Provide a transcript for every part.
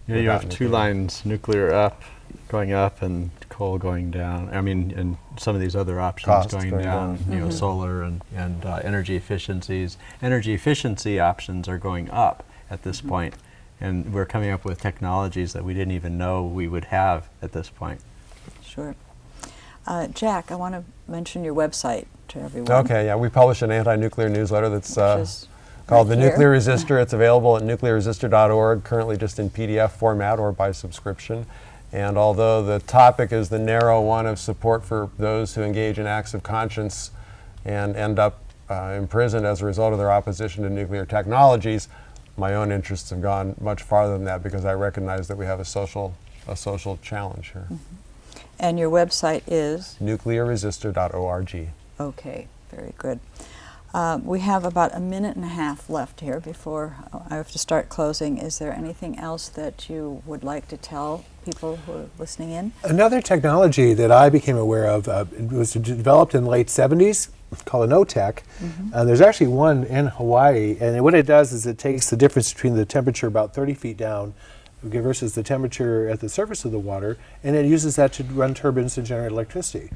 Yeah, you have two lines, nuclear going up and coal going down. I mean, and some of these other options going down, you know, solar and energy efficiencies. Energy efficiency options are going up at this point, and we're coming up with technologies that we didn't even know we would have at this point. Sure. Jack, I want to mention your website to everyone. Okay, yeah, we publish an anti-nuclear newsletter that's called The Nuclear Resistor. It's available at nuclearresistor.org, currently just in PDF format or by subscription. And although the topic is the narrow one of support for those who engage in acts of conscience and end up imprisoned as a result of their opposition to nuclear technologies, my own interests have gone much farther than that because I recognize that we have a social challenge here. And your website is? nuclearresistor.org. Okay, very good. We have about a minute and a half left here before I have to start closing. Is there anything else that you would like to tell people who are listening in? Another technology that I became aware of was developed in the late 70s called an O-Tech. There's actually one in Hawaii, and what it does is it takes the difference between the temperature about 30 feet down versus the temperature at the surface of the water, and it uses that to run turbines to generate electricity.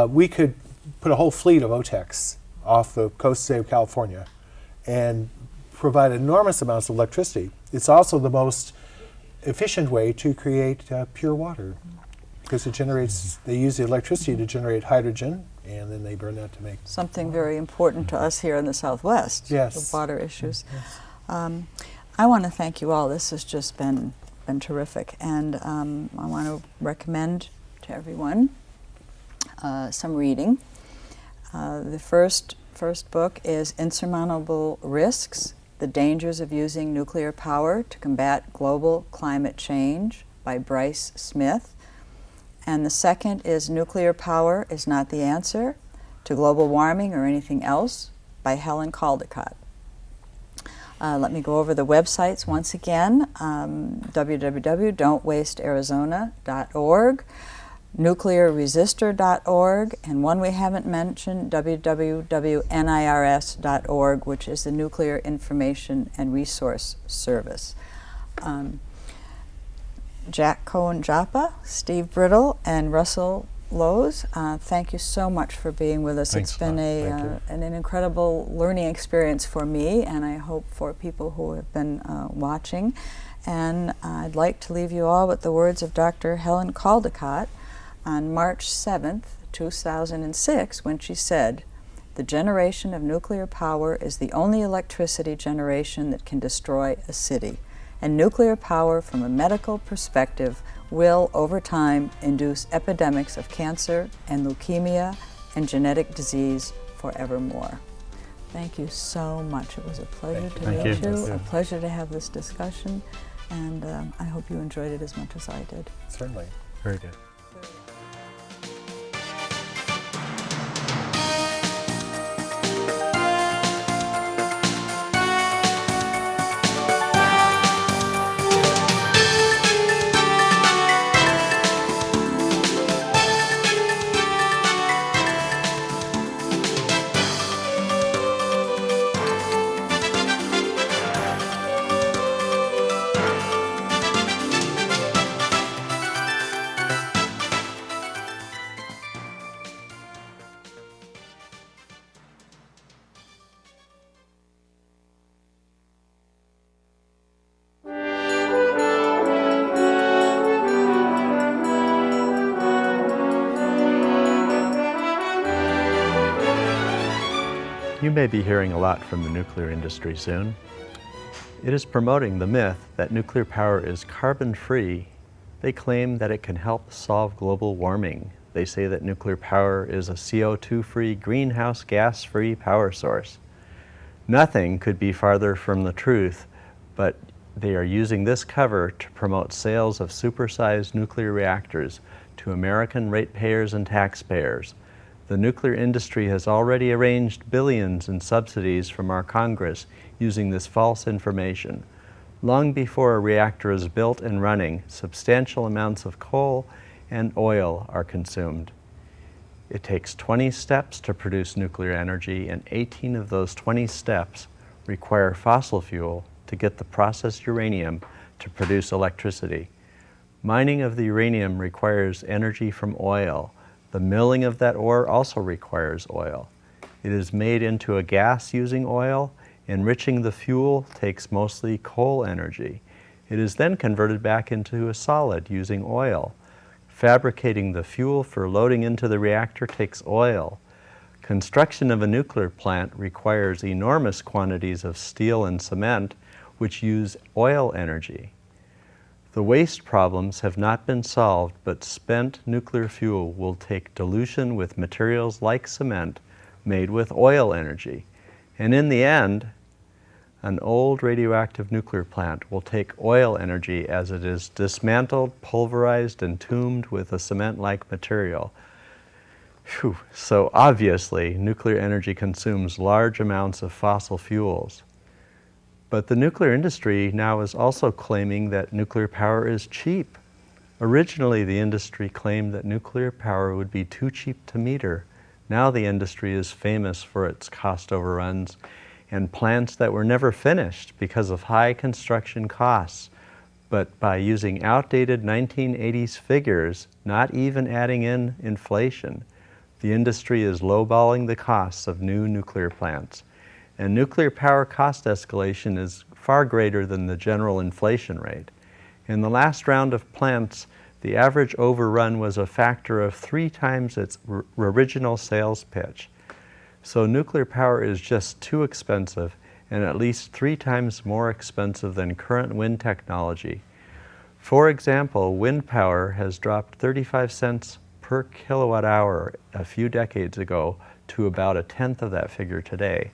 We could put a whole fleet of O-Techs off the coast, say, of California, and provide enormous amounts of electricity. It's also the most efficient way to create pure water, because it generates, they use the electricity to generate hydrogen, and then they burn that to make something very important to us here in the Southwest, yes, the water issues. Yes. I want to thank you all. This has just been terrific, and I want to recommend to everyone some reading. The first book is Insurmountable Risks: The Dangers of Using Nuclear Power to Combat Global Climate Change by Bryce Smith. And the second is Nuclear Power is Not the Answer to Global Warming or Anything Else by Helen Caldicott. Let me go over the websites once again, www.don'twastearizona.org, nuclearresistor.org, and one we haven't mentioned, www.nirs.org, which is the Nuclear Information and Resource Service. Jack Cohen-Joppa, Steve Brittle, and Russell Lowe's, thank you so much for being with us. Thanks it's been an incredible learning experience for me, and I hope for people who have been watching. And I'd like to leave you all with the words of Dr. Helen Caldicott on March 7th, 2006, when she said, "The generation of nuclear power is the only electricity generation that can destroy a city. And nuclear power, from a medical perspective, will, over time, induce epidemics of cancer and leukemia and genetic disease forevermore." Thank you so much. It was a pleasure to meet you, a pleasure to have this discussion, and I hope you enjoyed it as much as I did. Certainly. Very good. You may be hearing a lot from the nuclear industry soon. It is promoting the myth that nuclear power is carbon-free. They claim that it can help solve global warming. They say that nuclear power is a CO2-free, greenhouse gas-free power source. Nothing could be farther from the truth, but they are using this cover to promote sales of supersized nuclear reactors to American ratepayers and taxpayers. The nuclear industry has already arranged billions in subsidies from our Congress using this false information. Long before a reactor is built and running, substantial amounts of coal and oil are consumed. It takes 20 steps to produce nuclear energy, and 18 of those 20 steps require fossil fuel to get the processed uranium to produce electricity. Mining of the uranium requires energy from oil. The milling of that ore also requires oil. It is made into a gas using oil. Enriching the fuel takes mostly coal energy. It is then converted back into a solid using oil. Fabricating the fuel for loading into the reactor takes oil. Construction of a nuclear plant requires enormous quantities of steel and cement, which use oil energy. The waste problems have not been solved, but spent nuclear fuel will take dilution with materials like cement made with oil energy. And in the end, an old radioactive nuclear plant will take oil energy as it is dismantled, pulverized, and tombed with a cement-like material. Whew. So obviously, nuclear energy consumes large amounts of fossil fuels. But the nuclear industry now is also claiming that nuclear power is cheap. Originally, the industry claimed that nuclear power would be too cheap to meter. Now the industry is famous for its cost overruns and plants that were never finished because of high construction costs. But by using outdated 1980s figures, not even adding in inflation, the industry is lowballing the costs of new nuclear plants. And nuclear power cost escalation is far greater than the general inflation rate. In the last round of plants, the average overrun was a factor of 3 times its original sales pitch. So nuclear power is just too expensive and at least 3 times more expensive than current wind technology. For example, wind power has dropped 35 cents per kilowatt hour a few decades ago to about 1/10 of that figure today.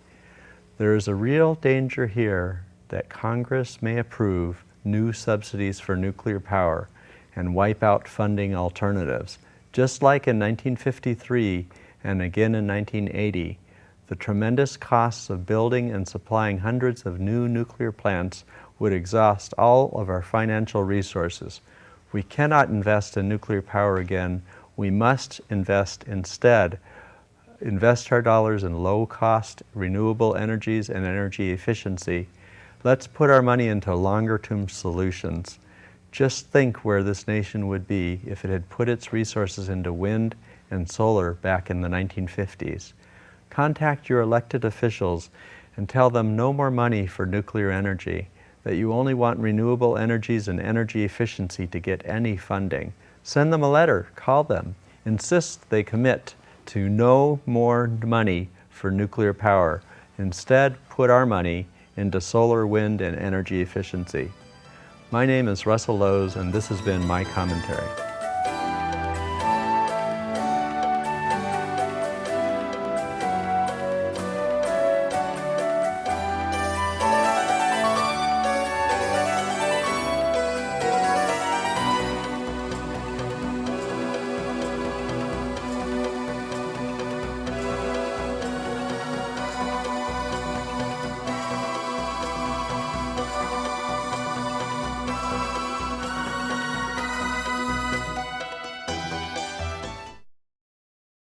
There is a real danger here that Congress may approve new subsidies for nuclear power and wipe out funding alternatives. Just like in 1953 and again in 1980, the tremendous costs of building and supplying hundreds of new nuclear plants would exhaust all of our financial resources. We cannot invest in nuclear power again. We must invest our dollars in low-cost renewable energies and energy efficiency. Let's put our money into longer-term solutions. Just think where this nation would be if it had put its resources into wind and solar back in the 1950s. Contact your elected officials and tell them no more money for nuclear energy, that you only want renewable energies and energy efficiency to get any funding. Send them a letter, call them, insist they commit to no more money for nuclear power. Instead, put our money into solar, wind, and energy efficiency. My name is Russell Lowe's, and this has been my commentary.